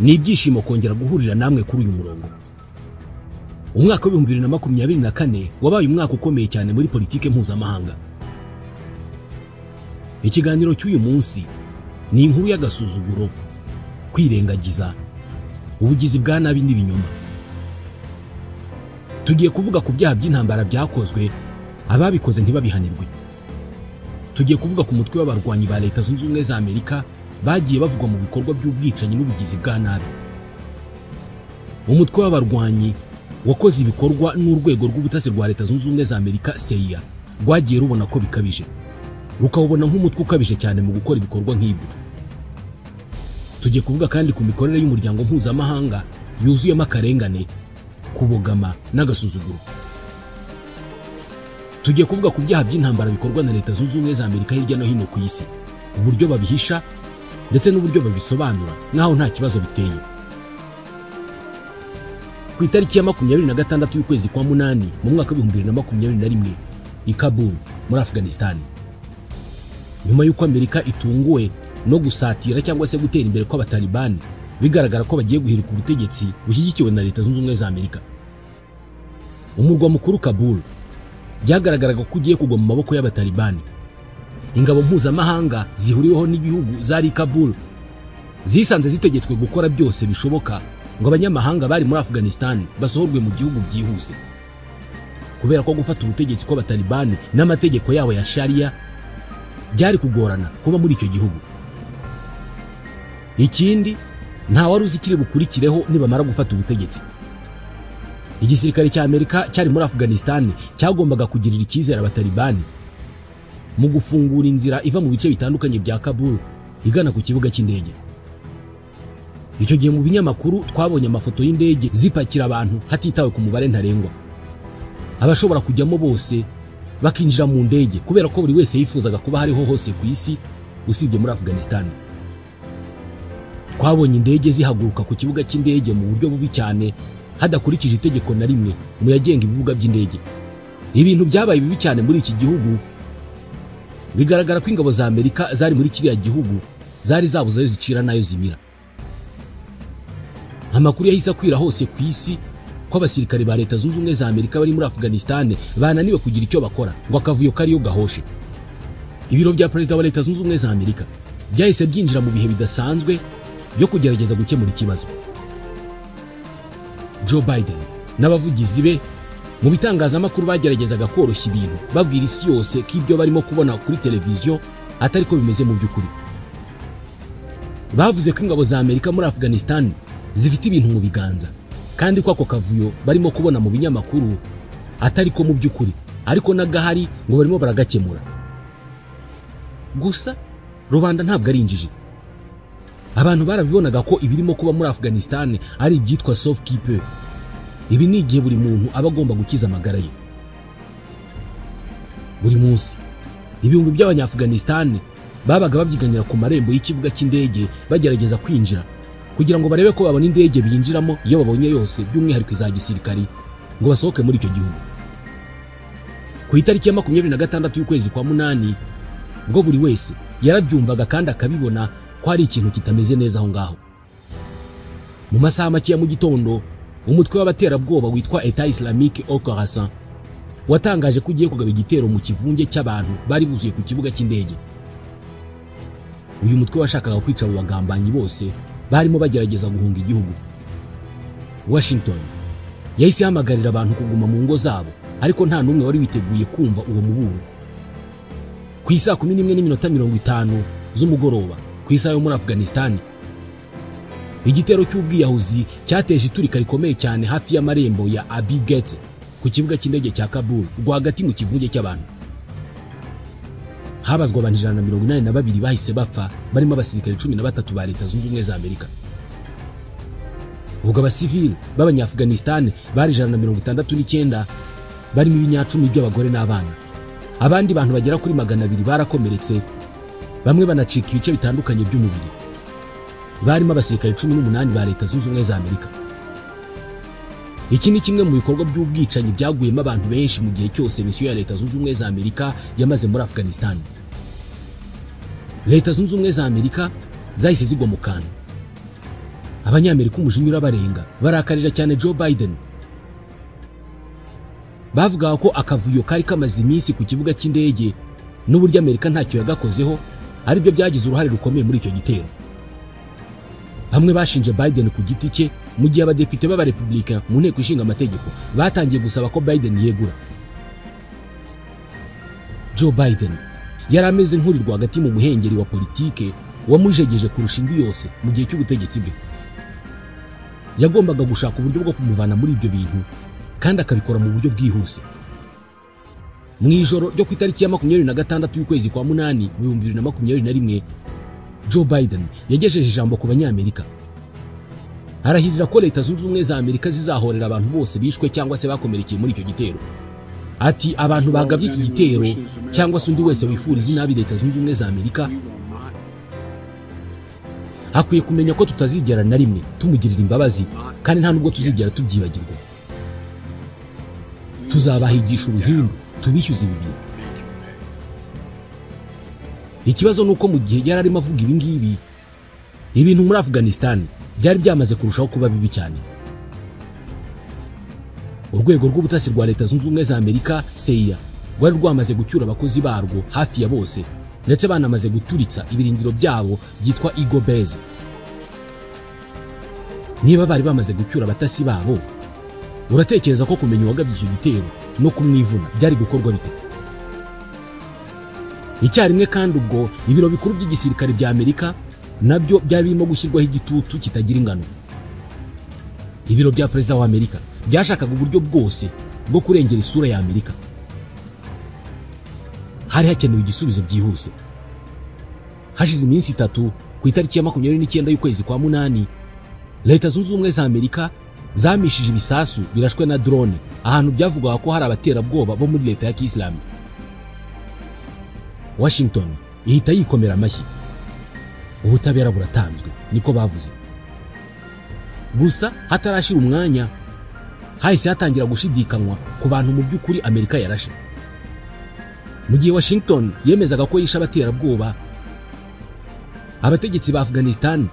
ni ibyishimo kongera guhurira namwe kuri uyu murongo. Umwaka wa 2024 wabaye umwaka ukomeye cyane muri politike mpuzamahanga. Ikiganiro cy'uyu munsi ni inkuru y'agasuzuguro, kwirengagiza, ubugizi bwa nabi n'ibinyoma. Tugiye kuvuga ku byaha by'intambara byakozwe ababikoze ntibabihanirwe. Tugiye kuvuga ku mutwe w'abarwanyi ba Leta Zunze Ubumwe za Amerika bagiye bavugwa mu bikorwa by'ubwicanyi n'ubugizi bwa nabi. Umutwe w'abarwanyi wakoze ibikorwa n'urwego rw'ubutasi rwa Leta Zunze Ubumwe za Amerika CIA rwagiye rubona ko bikabije, rukawubona nk'umutwe ukabije cyane mu gukora ibikorwa nk'ibyo. Tugiye kuvuga kandi ku mikorere y'umuryango mpuzamahanga yuzuyemo akarengane, kubogama n'agasuzuguro. Tugiye kuvuga ku byaha by'intambara bikorwa na Leta Zunze Ubumwe za Amerika hirya no hino ku isi, uburyo babihisha ndetse n'uburyo babisobanura naho nta kibazo biteye. Ku itariki ya 26 y'ukwezi kwa munani mu mwaka wa 2021 i Kabul muri Afghanistan, nyuma y'uko Amerika itunguwe no gusatira cyangwa se gutera imbere kw'abatalibani bigaragara ko bagiye guhirika ubutegetsi bushyigikiwe na Leta Zunze Ubumwe za Amerika, umurwa mukuru Kabul byagaragaraga ko ugiye kugwa mu maboko y'abatalibani. Ingabo mpuzamahanga zihuriweho n'ibihugu zari Kabul zisanze zitegetswe gukora byose bishoboka ngo abanyamahanga bari muri Afghanistan basohorwe mu gihugu byihuse, kubera ko gufata ubutegetsi kw'abatalibani n'amategeko yabo ya Sharia byari kugorana kuba muri icyo gihugu. Ikindi, nta wari uzi ikiri bukurikireho nibamara gufata ubutegetsi. Igisirikare cya Amerika cyari muri Afghanistan cyagombaga kugirira icyizere abatalibani mu gufungura inzira iva mu bice bitandukanye bya Kabul igana ku kibuga cy'indege. Icyo gihe mu binyamakuru twabonye amafoto y'indege zipakira abantu hatitawe ku mubare ntarengwa. Abashobora kujyamo bose bakinjira mu ndege kubera ko buri wese yifuzaga kuba hariho hose ku isi usibye muri Afghanistan. Twabonye indege zihaguruka ku kibuga cy'indege mu buryo bubi cyane hadakurikije itegeko na rimwe mu yagenga ibibuga by'indege. Ibintu byabaye bibi cyane muri iki gihugu. Bigaragara ko ingabo za Amerika zari muri kiriya gihugu zari zabuze ayo zicira nayo zimira. Amakuru yahise akwira hose ku isi ko abasirikare ba Leta Zunze Ubumwe za Amerika bari muri Afghanistan bananiwe kugira icyo bakora ngo akavuyo kariyo gahoshe. Ibiro bya Perezida wa Leta Zunze Ubumwe za Amerika byahise byinjira mu bihe bidasanzwe byo kugerageza gukemura ikibazo. Joe Biden n'abavugizi be mu bitangazamakuru bageragezaga koroshya ibintu, babwira isi yose ko ibyo barimo kubona kuri televiziyo atari ko bimeze mu by'ukuri. Bavuze ko ingabo za Amerika muri Afghanistan zifite ibintu mu biganza, kandi ko ako kavuyo barimo kubona mu binyamakuru atari ko mu by'ukuri, ariko n'agahari ngo barimo baragakemura. Gusa rubanda ntabwo ari injiji. Abantu barabibonaga ko ibirimo kuba muri Afghanistan ari ibyitwa soft keeper. Ibi ni igihe buri muntu aba agomba gukiza amagara ye. Buri munsi ibihumbi by'abanyafghanistan babaga babyiganira ku marembo y'ikibuga cy'indege bagerageza kwinjira kugira ngo barebe ko babona indege binjiramo iyo babonye yose, by'umwihariko za gisirikari, ngo basohoke muri icyo gihugu. Ku itariki ya 26 y'ukwezi kwa munani bwo buri wese yarabyumvaga kandi akabibona ko hari ikintu kitameze neza aho ngaho. Mu masaha make ya mu gitondo, umutwe w'abaterabwoba witwa Etat Islamique au Khorasan watangaje ko ugiye kugaba igitero mu kivunge cy'abantu bari buzuye ku kibuga cy'indege. Uyu mutwe washakaga kwica abo bagambanyi bose barimo bagerageza guhunga igihugu. Washington yahise ihamagarira abantu kuguma mu ngo zabo, ariko nta n'umwe wari witeguye kumva uwo muburo. Ku isaa 11:50 z'umugoroba ku isaha yo muri Afghanistan, igitero cy'ubwiyahuzi cyateje iturika rikomeye cyane hafi y'amarembo ya Abi Gate ku kibuga cy'indege cya Kabul rwagati mu kivunge cy'abantu. Habazwa abantu 182 bahise bapfa, barimo abasirikare 13 ba Leta Zunze Ubumwe za Amerika. Ubwo abasivili b'abanyafghanistan bari 169 barimo ibinyacumi by'abagore n'abana. Abandi bantu bagera kuri 200 barakomeretse, bamwe banacika ibice bitandukanye by'umubiri. Barimo abasirikare 18 ba Leta Zunze Ubumwe za Amerika. Iki ni kimwe mu bikorwa by'ubwicanyi byaguyemo abantu benshi mu gihe cyose misiyo ya Leta Zunze Ubumwe za Amerika yamaze muri Afghanistan. Leta Zunze Ubumwe za Amerika zahise zigwa mu kantu. abanyamerika umujinya urabarenga barakarira cyane Joe Biden. Bavuga ko akavuyo kari kamaze iminsi ku kibuga cy'indege n'uburyo Amerika ntacyo yagakozeho ari byo byagize uruhare rukomeye muri icyo gitero. Bamwe bashinje Biden ku giti cye, mu gihe abadepite b'abarepublika mu nteko ishinga amategeko batangiye gusaba ko Biden yegura. Joe Biden yari ameze nk'uri rwagati mu muhengeri wa politike wamujegeje kurusha indi yose mu gihe cy'ubutegetsi bwe. Yagombaga gushaka uburyo bwo kumuvana muri ibyo bintu kandi akabikora mu buryo bwihuse. Mu ijoro ryo ku itariki ya 26 y'ukwezi kwa munani mu 2021, Joe Biden yagejeje ijambo ku banyamerika. Arahirira ko Leta Zunze Ubumwe za Amerika zizahorera abantu bose bishwe cyangwa se bakomerekeye muri icyo gitero. Ati abantu bagabye iki gitero cyangwa se undi wese wifuriza inabi Leta Zunze Ubumwe za Amerika akwiye kumenya ko tutazigera na rimwe tumugirira imbabazi kandi nta nubwo tuzigera tubyibagirwa. Tuzabahigisha uruhindu tubishyuza ibi bintu. Ikibazo nuko mu gihe yari arimo avuga ibi ngibi, ibintu muri Afghanistan byari byamaze kurushaho kuba bibi cyane. Urwego rw'ubutasi rwa Leta Zunze Ubumwe za Amerika CIA rwari rwamaze gucyura abakozi barwo hafi ya bose, ndetse banamaze guturitsa ibirindiro byabo byitwa Eagle Base. Niba bari bamaze gucyura abatasi babo, uratekereza ko kumenya uwagabye icyo gitero no kumwivuna byari gukorwa bite? Icyarimwe kandi ubwo ibiro bikuru by'igisirikare bya Amerika nabyo byari birimo gushyirwaho igitutu kitagira ingano. Ibiro bya Perezida wa Amerika byashakaga uburyo bwose bwo kurengera isura ya Amerika. Hari hakenewe igisubizo byihuse. Hashize iminsi 3 ku itariki ya 29 y'ukwezi kwa munani, Leta Zunze Ubumwe za Amerika zamishije ibisasu birashwe na drone ahantu byavugwaga ko hari abaterabwoba bo muri Leta ya Kisilamu. Washington ihita yikomera amashyi. Ubutabera buratanzwe, niko bavuze. Gusa hatarashira umwanya hahise hatangira gushidikanywa ku bantu mu by'ukuri Amerika yarashe. Mu gihe Washington yemezaga ko yisha abaterabwoba, abategetsi ba Afghanistan,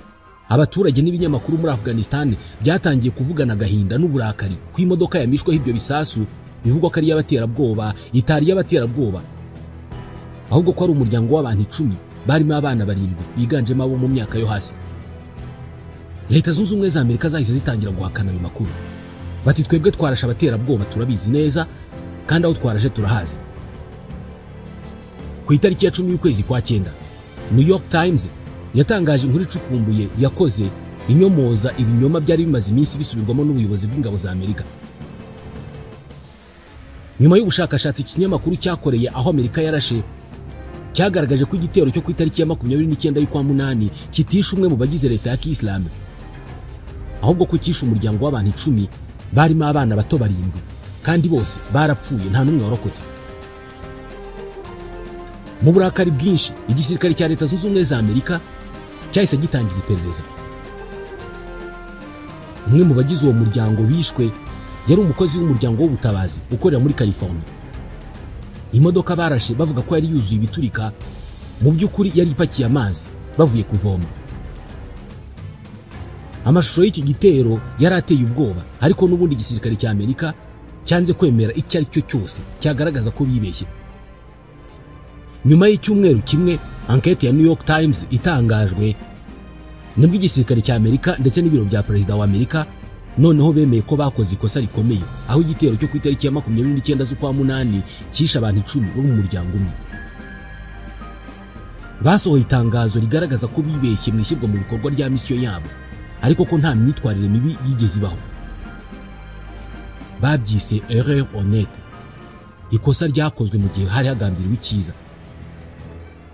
abaturage n'ibinyamakuru muri Afghanistan byatangiye kuvugana agahinda n'uburakari ku imodoka yamishweho ibyo bisasu bivugwa ko ari y'abaterabwoba itari y'abaterabwoba, ahubwo ko ari umuryango w'abantu 10 barimo abana 7 biganjemo abo mu myaka yo hasi. Leta Zunze Ubumwe za Amerika zahise zitangira guhakana ayo makuru. Bati twebwe twarasha abaterabwoba turabizi neza kandi aho twaraje turahazi. Ku itariki ya 10 y'ukwezi kwa 9, New York Times yatangaje inkuru icukumbuye yakoze inyomoza ibinyoma byari bimaze iminsi bisubirwamo n'ubuyobozi bw'ingabo za Amerika. Nyuma y'ubushakashatsi ikinyamakuru cyakoreye aho Amerika yarashe cyagaragaje ko igitero cyo ku itariki ya 29 y'ukwa munani kitisha umwe mu bagize Leta ya Kisilamu, ahubwo ko kisha umuryango w'abantu 10 barimo abana bato 7 kandi bose barapfuye nta numwe warokotse. Mu burakari bwinshi igisirikare cya Leta Zunze Ubumwe za Amerika cyahise gitangiza iperereza. Umwe mu bagize uwo muryango bishwe yari umukozi w'umuryango w'ubutabazi ukorera muri California. Imodoka barashe bavuga ko yari yuzuye ibiturika, mu by'ukuri yari ipakiye amazi bavuye kuvoma. Amashusho y'iki gitero yari ateye ubwoba, ariko n'ubundi igisirikare cya Amerika cyanze kwemera icyo ari cyo cyose cyagaragaza ko bibeshye. Nyuma y'icyumweru kimwe, ankete ya New York Times itangajwe, nibwo igisirikare cya Amerika ndetse n'ibiro bya Perezida wa Amerika noneho bemeye ko bakoze ikosa rikomeye, aho igitero cyo ku itariki ya 29 z'ukwa munani kisha abantu 10 bo mu muryango umwe. Basohoye itangazo rigaragaza ko bibeshye mu ishyirwa mu bikorwa rya misiyo yabo, ariko ko nta myitwarire mibi yigeze ibaho. Babyise erreur honnête, ikosa ryakozwe mu gihe hari hagambiriwe icyiza.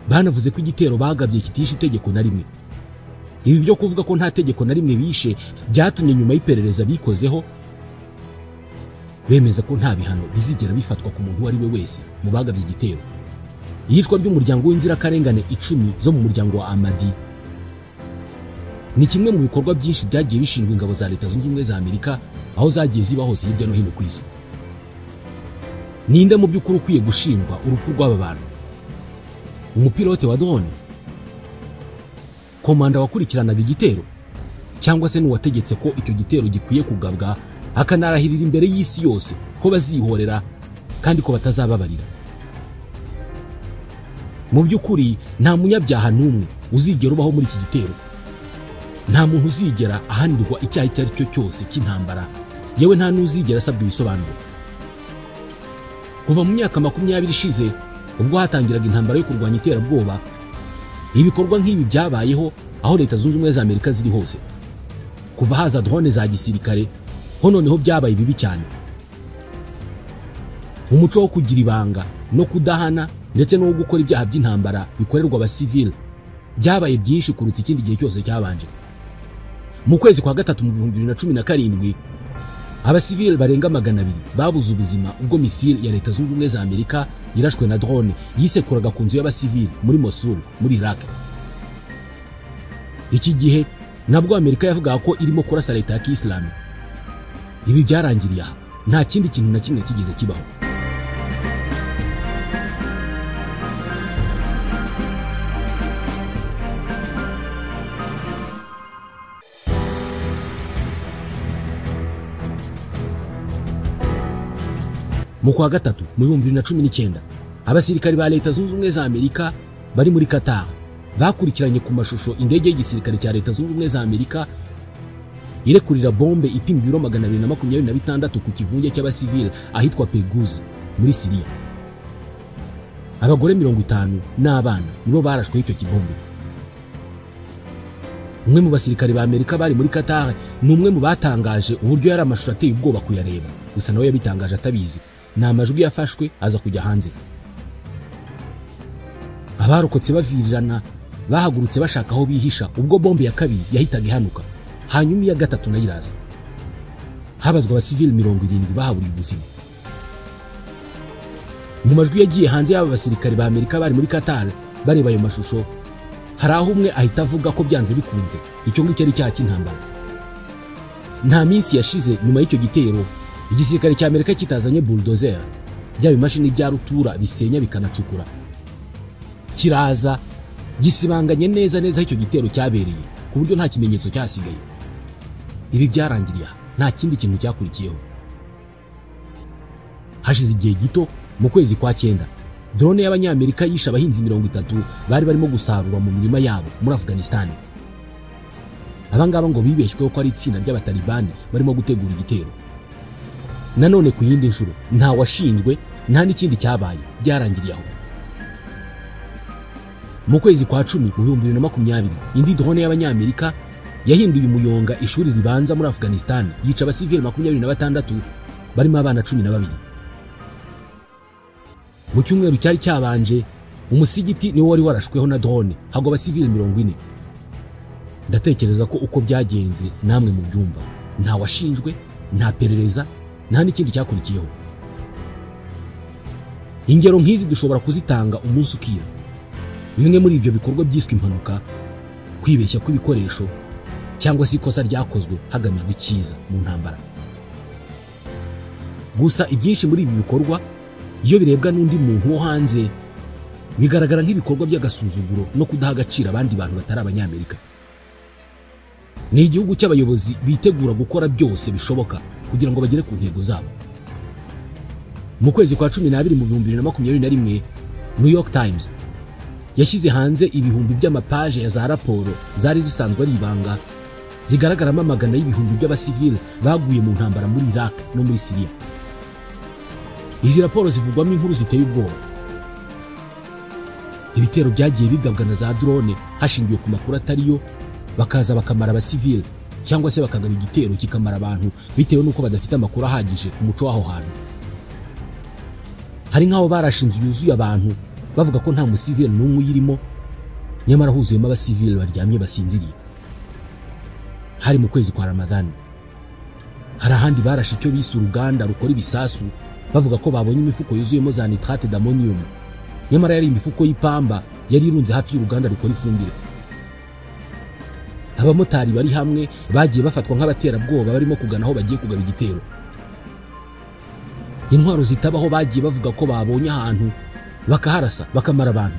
Banavuze ko igitero bagabye kitisha itegeko na rimwe. Ibi byo kuvuga ko nta tegeko na rimwe bishe byatumye nyuma y'iperereza bikozeho bemeza ko nta bihano bizigera bifatwa ku muntu wari we wese mu bagabye igitero. Iyicwa ry'umuryango w'inzirakarengane 10 zo mu muryango wa Ahmadi ni kimwe mu bikorwa byinshi byagiye bishinjwa ingabo za Leta Zunze Ubumwe za Amerika aho zagiye ziba hose hirya no hino ku isi. Ninde mu by'ukuri ukwiye gushinjwa urupfu rw'aba bantu? Umupilote wa drone? Komanda wakurikiranaga igitero? cyangwa se n'uwategetse ko icyo gitero gikwiye kugabwa, akanarahirira imbere y'isi yose ko bazihorera kandi ko batazababarira. Mu by'ukuri nta munyabyaha n'umwe uzigera ubaho muri iki gitero. Nta muntu uzigera ahanirwa icyaha icyo ari cyo cyose cy'intambara, yewe nta n'uzigera asabwa ibisobanuro. Kuva mu myaka 20 ishize ubwo hatangiraga intambara yo kurwanya iterabwoba, ibikorwa nk'ibi byabayeho aho Leta Zunze Ubumwe za Amerika ziri hose. Kuva haza drone za gisirikare, ho noneho byabaye bibi cyane. Umuco wo kugira ibanga no kudahana ndetse no gukora ibyaha by'intambara bikorerwa abasivile byabaye byinshi kuruta ikindi gihe cyose cyabanje. Mu kwezi kwa gatatu mu 2017 abasivile barenga 200 babuze ubuzima ubwo misile ya Leta Zunze Ubumwe za Amerika irashwe na drone yisekuraga ku nzu y'abasivile muri Mosul muri Iraq. Iki gihe nabwo Amerika yavugaga ko irimo kurasa Leta ya Kiyisilamu. Ibi byarangiriye aha, nta kindi kintu na kimwe kigeze kibaho. Mu kwa gatatu mu 2019 abasirikari ba Leta Zunze Ubumwe za Amerika bari muri Qatar bakurikiranye ku mashusho indege y'igisirikare cya Leta Zunze Ubumwe za Amerika irekurira bombe ipima ibiro 226 ku kivunge cy'abasivile ahitwa Pegouz muri Syria. Abagore 50 n'abana nibo barashwe icyo kibombe. Umwe mu basirikari ba Amerika bari muri Qatar ni umwe mu batangaje uburyo yari amashusho ateye ubwoba kuyareba, gusa nawe yabitangaje atabizi. Nta majwi yafashwe aza kujya hanze. Abarokotse bavirirana bahagurutse bashaka aho bihisha ubwo bombe ya kabiri yahitaga ihanuka, hanyuma iya gatatu nayo iraza. Habazwa abasivile 70 bahaburiye ubuzima. Mu majwi yagiye hanze y'aba basirikari ba Amerika bari muri Qatar bareba ayo mashusho, hari aho umwe ahita avuga ko byanze bikunze icyo ngicyo ari cyaha cy'intambara. Nta minsi yashize nyuma y'icyo gitero, igisirikare cya Amerika kitazanye bulldozer, bya bimashini bya rutura bisenya bikanacukura, kiraza gisibanganye neza icyo gitero cyabereye ku buryo nta kimenyetso cyasigaye. Ibi byarangiriye, nta kindi kintu cyakurikiyeho. Hashize igihe gito mu kwezi kwa 9 drone y'abanyamerika yishe abahinzi 30 bari barimo gusarura mu mirima yabo muri Afghanistan. Abangaba ngo bibeshyweho ko ari itsinda ry'abatalibani barimo gutegura igitero. Nanone ku yindi nshuro nta washinjwe, nta n'ikindi cyabaye, byarangiriye aho. Mu kwezi kwa 10 mu 2020 indi drone y'abanyamerika yahinduye umuyonga ishuri ribanza muri Afghanistan yica abasivile 26 barimo abana 12. Mu cyumweru cyari cyabanje umusigiti niwo wari warashweho na drone hagwa abasivile 40. Ndatekereza ko uko byagenze namwe mu byumva, nta washinjwe, nta perereza, nta n'ikindi cyakurikiyeho. Ingero nk'izi dushobora kuzitanga umunsi ukira. Bimwe muri ibyo bikorwa byiswe impanuka, kwibeshya kw'ibikoresho cyangwa se ikosa ryakozwe hagamijwe icyiza mu ntambara. Gusa ibyinshi muri ibi bikorwa iyo birebwa n'undi muntu wo hanze bigaragara nk'ibikorwa by'agasuzuguro no kudaha agaciro abandi bantu batari abanyamerika. Ni igihugu cy'abayobozi bitegura gukora byose bishoboka kugira ngo bagere ku ntego zabo. Mu kwezi kwa 12 mu 2021 New York Times yashyize hanze ibihumbi by'amapaje ya za raporo zari zisanzwe ari ibanga zigaragaramo amagana y'ibihumbi by'abasivile baguye mu ntambara muri Iraq no muri Syria. Izi raporo zivugwamo inkuru ziteye ubwoba. Ibitero byagiye bigabwa na za drone hashingiwe ku makuru atariyo, bakaza bakamara abasivile cyangwa se bakagaba igitero kikamara abantu bitewe nuko badafite amakuru ahagije ku muco w'aho hantu. Hari nk'aho barashinze yuzuye abantu bavuga ko nta musivile n'umwe uyirimo, nyamara huzuyemo abasivile baryamye basinziriye. Hari mu kwezi kwa Ramadan. Hari ahandi barashe icyo bise uruganda rukora ibisasu bavuga ko babonye imifuko yuzuyemo za nitrate d'ammonium, nyamara yari imifuko y'ipamba yari irunze hafi y'uruganda rukora ifumbire. Abamotari bari hamwe bagiye bafatwa nk'abaterabwoba barimo kugana aho bagiye kugaba igitero. Intwaro zitabaho bagiye bavuga ko babonye ahantu bakaharasa bakamara abantu.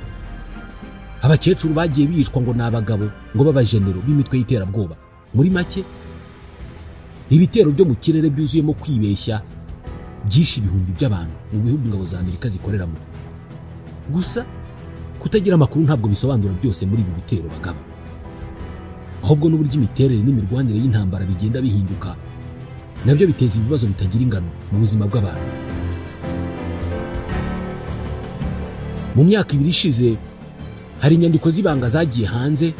Abakecuru bagiye bicwa ngo n'abagabo ngo babajenero b'imitwe y'iterabwoba. muri make ibitero byo mu kirere byuzuyemo kwibeshya byinshi ibihumbi by'abantu mu bihugu ingabo za Amerika zikoreramo. Gusa kutagira amakuru ntabwo bisobanura byose muri ibi bitero bagaba, ahubwo n'uburyo imiterere n'imirwanire y'intambara bigenda bihinduka nabyo biteza ibibazo bitagira ingano mu buzima bw'abantu. Mu myaka 2 ishize hari inyandiko z'ibanga zagiye hanze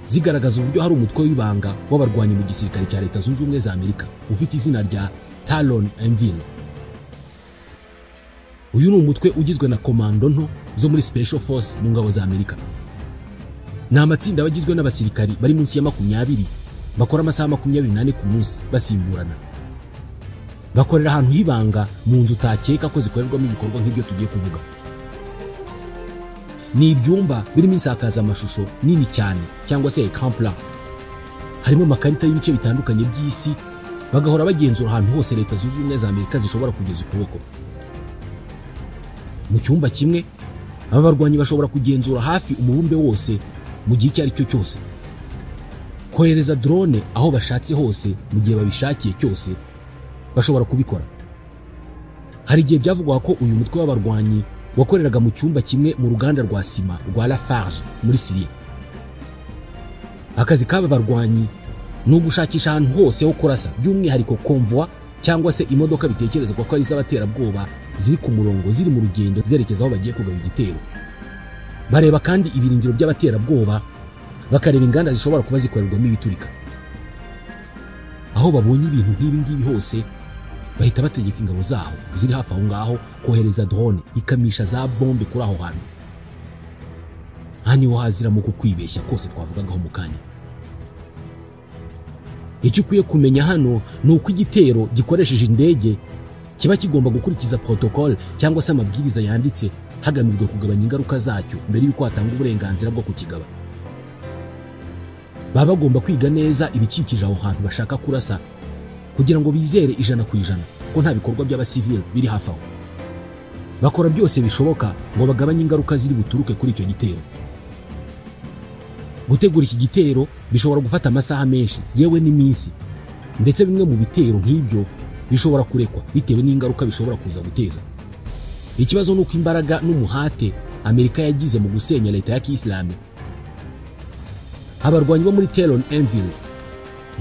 zigaragaza uburyo hari umutwe w'ibanga w'abarwanyi mu gisirikare cya Leta Zunze Ubumwe za Amerika ufite izina rya Talon Anvil. Uyu ni umutwe ugizwe na komando nto zo muri Special Force mu ngabo za Amerika. Ni amatsinda bagizwe n'abasirikari bari munsi ya 20 bakora amasaha 24 ku munsi basimburana. Bakorera ahantu hibanga mu nzu utakeka ko zikorerwamo ibikorwa nk'ibyo tugiye kuvuga. Ni ibyumba birimo insakazamashusho nini cyane cyangwa se ecran plat. Harimo amakarita y'ibice bitandukanye by'isi, bagahora bagenzura ahantu hose Leta Zunze Ubumwe za Amerika zishobora kugeza ukuboko. Mu cyumba kimwe aba barwanyi bashobora kugenzura hafi umubumbe wose mu gihe icyo ari cyo cyose, kohereza drone aho bashatse hose mu gihe babishakiye cyose bashobora kubikora. Hari igihe byavugwa ko uyu mutwe w'abarwanyi wakoreraga mu cyumba kimwe mu ruganda rwa sima rwa Lafarge muri Syria. Akazi k'aba barwanyi ni ugushakisha ahantu hose ho kurasa, by'umwihariko convoi cyangwa se imodoka bitekerezwa ko ari iz'abaterabwoba ziri ku murongo ziri mu rugendo zerekeza aho bagiye kugaba igitero. Bareba kandi ibirindiro by'abaterabwoba, bakareba inganda zishobora kuba zikorerwamo ibiturika. Aho babonye ibintu nk'ibi ngibi hose bahita bategeka ingabo zaho ziri hafi aho ngaho kohereza drone ikamisha za bombe kuri aho hantu. Hani wazira mu kukwibeshya kose twavugagaho mu kanya. Icyo ukwiye kumenya hano ni uko igitero gikoresheje indege kiba kigomba gukurikiza protocol cyangwa se amabwiriza yanditse hagamijwe kugabanya ingaruka zacyo mbere y'uko hatanga uburenganzira bwo kukigaba. Baba bagomba kwiga neza ibikikije aho hantu bashaka kurasa kugira ngo bizere 100% ko nta bikorwa by'abasivile biri hafi aho. Bakora byose bishoboka ngo bagabanye ingaruka ziri buturuke kuri icyo gitero. Gutegura iki gitero bishobora gufata amasaha menshi yewe n'iminsi, ndetse bimwe mu bitero nk'ibyo bishobora kurekwa bitewe n'ingaruka bishobora kuza guteza. Ikibazo nuko imbaraga n'umuhate Amerika yagize mu gusenya leta ya Kiislamu. Abarwanyi bo muri Talon Anvil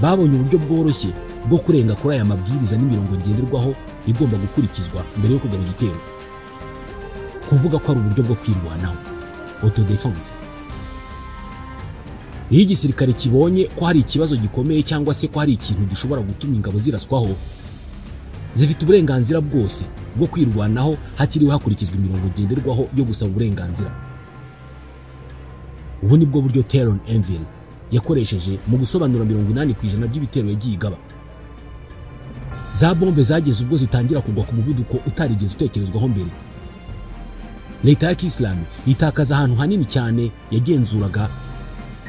babonye uburyo bworoshye bwo kurenga kuri aya mabwiriza n'imirongo ngenderwaho igomba gukurikizwa mbere yo kugaba igitero. Kuvuga ko ari uburyo bwo kwirwanaho, autodefense. Iyo igisirikare kibonye ko hari ikibazo gikomeye cyangwa se ko hari ikintu gishobora gutuma ingabo ziraswaho, zifite uburenganzira bwose bwo kwirwanaho hatiriwe hakurikizwa imirongo ngenderwaho yo gusaba uburenganzira. Ubu ni bwo buryo Talon Anvil yakoresheje mu gusobanura 80% by'ibitero yagiye igaba. Za bombe zageze ubwo zitangira kugwa ku muvuduko utarigeze utekerezwaho mbere. Leta ya Kiislamu itakaza ahantu hanini cyane yagenzuraga,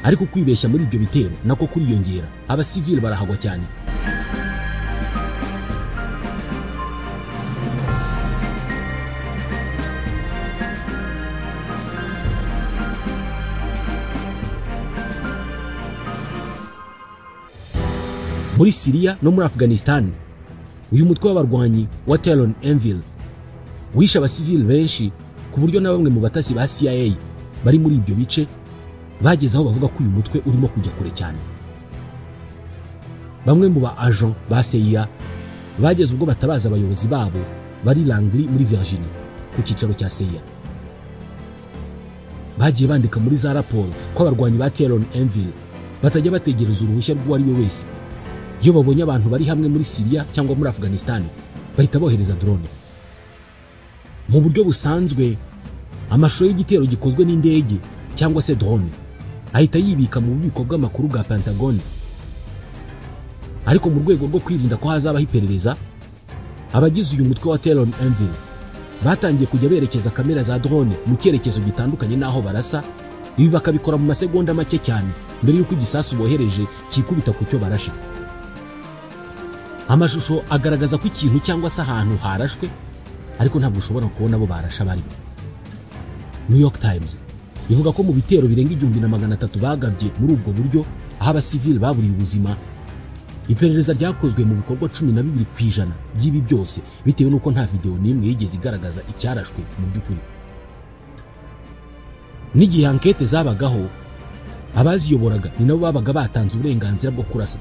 ariko kwibeshya muri ibyo bitero nako kuriyongera, abasivile barahagwa cyane. Muri Syria no muri Afghanistan, uyu mutwe w'abarwanyi wa Talon Anvil wishe abasivile benshi ku buryo na bamwe mu batasi ba CIA bari muri ibyo bice bageze aho bavuga ko uyu mutwe urimo kujya kure cyane. Bamwe mu ba agent ba CIA bageze ubwo batabaza abayobozi babo bari Langley muri Virginia ku cyicaro cya CIA. Bagiye bandika muri za raporo ko abarwanyi ba Talon Anvil batajya bategereza uruhushya rw'uwari we wese. Iyo babonye abantu bari hamwe muri Syria cyangwa muri Afghanistan bahita bohereza drone. Mu buryo busanzwe amashusho y'igitero gikozwe n'indege cyangwa se drone ahita yibika mu bubiko bw'amakuru bwa Pentagon. Ariko mu rwego rwo kwirinda ko hazabaho iperereza, abagize uyu mutwe wa Talon Anvil batangiye kujya berekeza kamera za drone mu cyerekezo gitandukanye naho barasa. Ibi bakabikora mu masegonda make cyane mbere y'uko igisasu bohereje kikubita ku cyo barashe. Amashusho agaragaza ko ikintu cyangwa se ahantu harashwe, ariko ntabwo ushobora kubona abo barasha bari. New York Times ivuga ko mu bitero birenga 1300 bagabye muri ubwo buryo aho abasivili baburiye ubuzima. Iperereza ryakozwe mu bikorwa 12% by'ibi byose bitewe n'uko nta video n'imwe yigeze igaragaza icyarashwe mu by'ukuri. N'igihe ankete zabagaho, abaziyoboraga ni nabo babaga batanze uburenganzira bwo kurasa.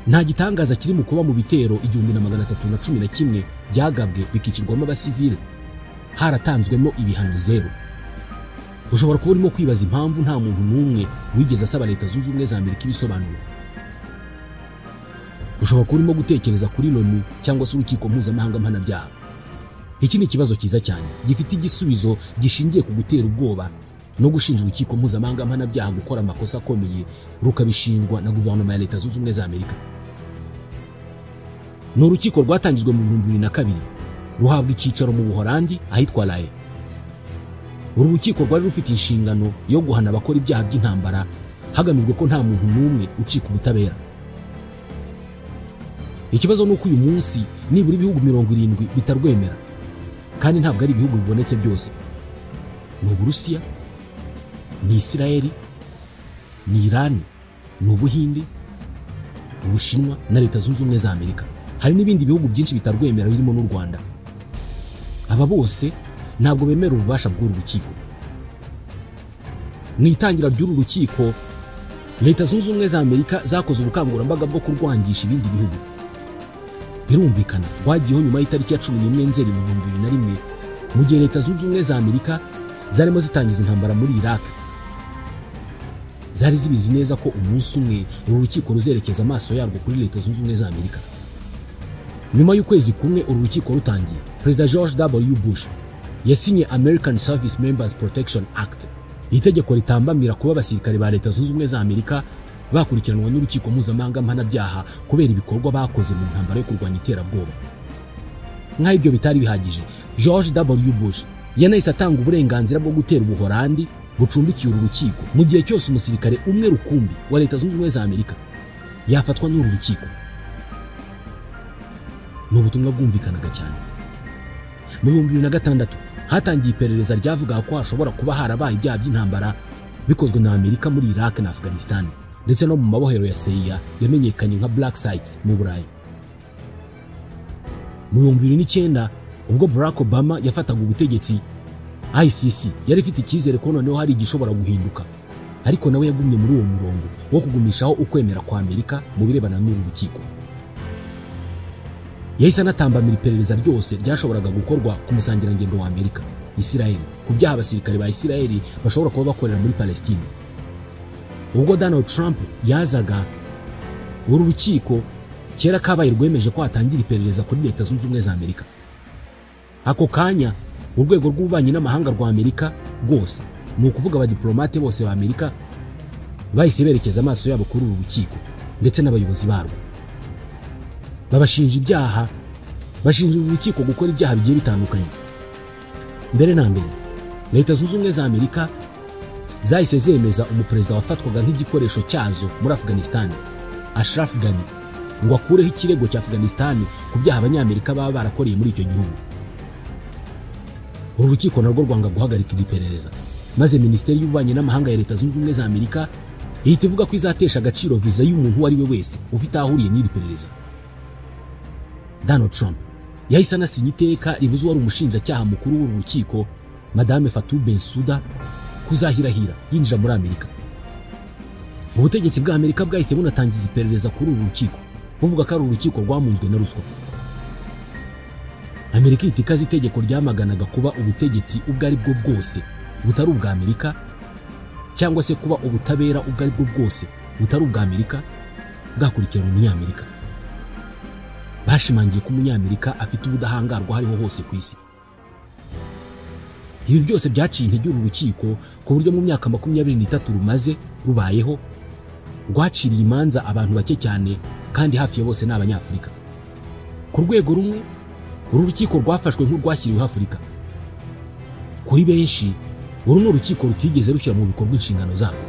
Nta gitangaza kiri mu kuba mu bitero 1311 byagabwe bikicirwamo abasivili haratanzwemo ibihano 0. Ushobora kuba urimo kwibaza impamvu nta muntu n'umwe wigeze asaba Leta Zunze Ubumwe za Amerika ibisobanuro. Ushobora kuba urimo gutekereza kuri ONU cyangwa se urukiko mpuzamahanga mpanabyaha. Iki ni ikibazo cyiza cyane gifite igisubizo gishingiye ku gutera ubwoba no gushinja urukiko mpuzamahanga mpanabyaha gukora amakosa akomeye rukabishinjwa na guverinoma ya Leta Zunze Ubumwe za Amerika. Ni urukiko rwatangijwe mu 2002 ruhabwa icyicaro mu Buholandi ahitwa Lae. Uru rukiko rwari rufite inshingano yo guhana abakora ibyaha by'intambara hagamijwe ko nta muntu n'umwe ucika ubutabera. Ikibazo nuko uyu munsi nibura ibihugu 70 bitarwemera, kandi ntabwo ari ibihugu bibonetse byose. Ni Uburusiya, ni Isiraheli, ni Iran, ni Ubuhinde, Ubushinwa na Leta Zunze Ubumwe za Amerika. Hari n'ibindi bihugu byinshi bitarwemera birimo n'u Rwanda. Aba bose ntabwo bemera ububasha bw'uru rukiko. Mu itangira ry'uru rukiko, Leta Zunze Ubumwe za Amerika zakoze ubukangurambaga bwo kurwangisha ibindi bihugu. Birumvikana rwagiyeho nyuma y'itariki ya 11 Nzeri mu 2001 mu gihe Leta Zunze Ubumwe za Amerika zarimo zitangiza intambara muri Iraq. Zari zibizi neza ko umunsi umwe uru rukiko ruzerekeza amaso yarwo kuri Leta Zunze Ubumwe za Amerika. Nyuma y'ukwezi kumwe uru rukiko rutangiye, Perezida George W. Bush yasinye American Service Members Protection Act, itegeko ritambamira kuba abasirikare ba Leta Zunze Ubumwe za Amerika bakurikiranwa n'urukiko mpuzamahanga mpanabyaha kubera ibikorwa bakoze mu ntambara yo kurwanya iterabwoba. Nk'ibyo bitari bihagije, George W. Bush yanahise atanga uburenganzira bwo gutera Ubuholandi bucumbikiye uru rukiko mu gihe cyose umusirikare umwe rukumbi wa Leta Zunze Ubumwe za Amerika yafatwa n'uru rukiko. Ni ubutumwa bwumvikanaga cyane. Mu 2006 hatangiye iperereza ryavuga ko hashobora kuba harabaye ibyaha by'intambara bikozwe na Amerika muri Iraq na Afghanistan, ndetse no mu mabohero ya CIA yamenyekanye nka Black Sites mu Burayi. Mu 2009 ubwo Barack Obama yafataga ubutegetsi, ICC yari ifite icyizere ko noneho hari igishobora guhinduka, ariko nawe yagumye muri uwo murongo wo kugumishaho ukwemera kwa Amerika mu birebana n'uru rukiko. Yahise anatambamira iperereza ryose ryashoboraga gukorwa ku musangirangendo wa Amerika, Isiraheli, ku byaha abasirikare ba Isiraheli bashobora kuba bakorera muri Palestine. Ubwo Donald Trump yazaga, uru rukiko kera kabaye rwemeje ko hatangira iperereza kuri Leta Zunze Ubumwe za Amerika. Ako kanya urwego rw'ububanyi n'amahanga rwa Amerika rwose, ni ukuvuga abadiplomate bose ba Amerika, bahise berekeza amaso yabo kuri uru rukiko ndetse n'abayobozi barwo. Babashinja ibyaha, bashinja uru rukiko gukora ibyaha bigiye bitandukanye. Mbere na mbere, Leta Zunze Ubumwe za Amerika zahise zemeza umuperezida wafatwaga nk'igikoresho cyazo muri Afghanistan, Ashraf Ghani, ngo akureho ikirego cya Afghanistan ku byaha abanyamerika baba barakoreye muri icyo gihugu. Uru rukiko narwo rwanga guhagarika iri perereza, maze Minisiteri y'Ububanyi n'Amahanga ya Leta Zunze Ubumwe za Amerika ihita ivuga ko izatesha agaciro viza y'umuntu uwo ari we wese ufite ahuriye n'iri perereza. Donald Trump yahise anasinya iteka ribuza uwari umushinjacyaha mukuru w'uru rukiko, Madame Fatou Bensouda, kuzahirahira yinjira muri Amerika. Ubutegetsi bwa Amerika bwahise bunatangiza iperereza kuri uru rukiko, buvuga ko ari urukiko rwamunzwe na ruswa. Amerika itikaza itegeko ryamaganaga kuba ubutegetsi ubwo ari bwo bwose butari ubwa Amerika, cyangwa se kuba ubutabera ubwo ari bwo bwose butari ubwa Amerika bwakurikirana umunyamerika. Bashimangiye ko umunyamerika afite ubudahangarwa hariho hose ku isi. Ibi byose byaciye intege uru rukiko ku buryo mu myaka 23 rumaze rubayeho rwaciriye imanza abantu bake cyane, kandi hafi ya bose ni Abanyafurika. Ku rwego rumwe, uru rukiko rwafashwe nk'urwashyiriweho Afurika. Kuri benshi, uru ni urukiko rutigeze rushyira mu bikorwa inshingano zarwo.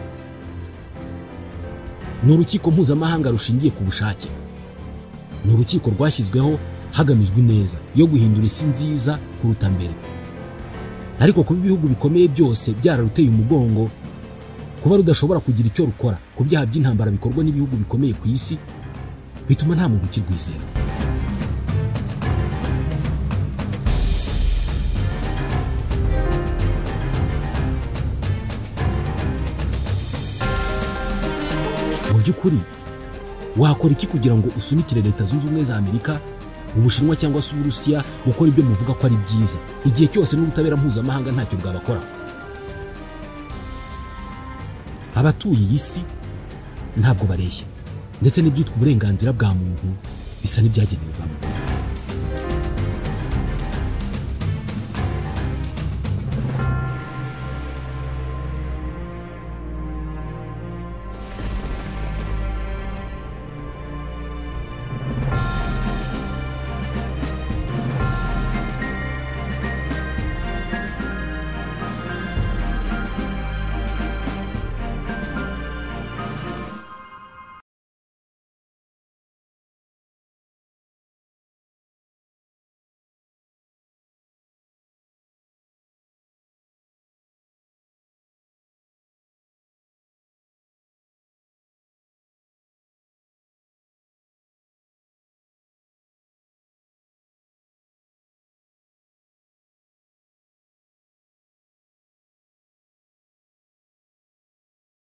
Ni urukiko mpuzamahanga rushingiye ku bushake. Ni urukiko rwashyizweho hagamijwe neza yo guhindura isi nziza kuruta mbere. Ariko kuba ibihugu bikomeye byose byararuteye umugongo, kuba rudashobora kugira icyo rukora ku byaha by'intambara bikorwa n'ibihugu bikomeye ku isi bituma nta muntu ukirwizera. Mu by'ukuri wakora iki kugira ngo usunikire Leta Zunze Ubumwe za Amerika, Ubushinwa cyangwa se Uburusiya gukora ibyo muvuga ko ari byiza, igihe cyose n'ubutabera mpuzamahanga ntacyo bwabakora? Abatuye iyi si ntabwo bareshya, ndetse n'ibyitwa uburenganzira bwa muntu bisa n'ibyagenewe bamwe.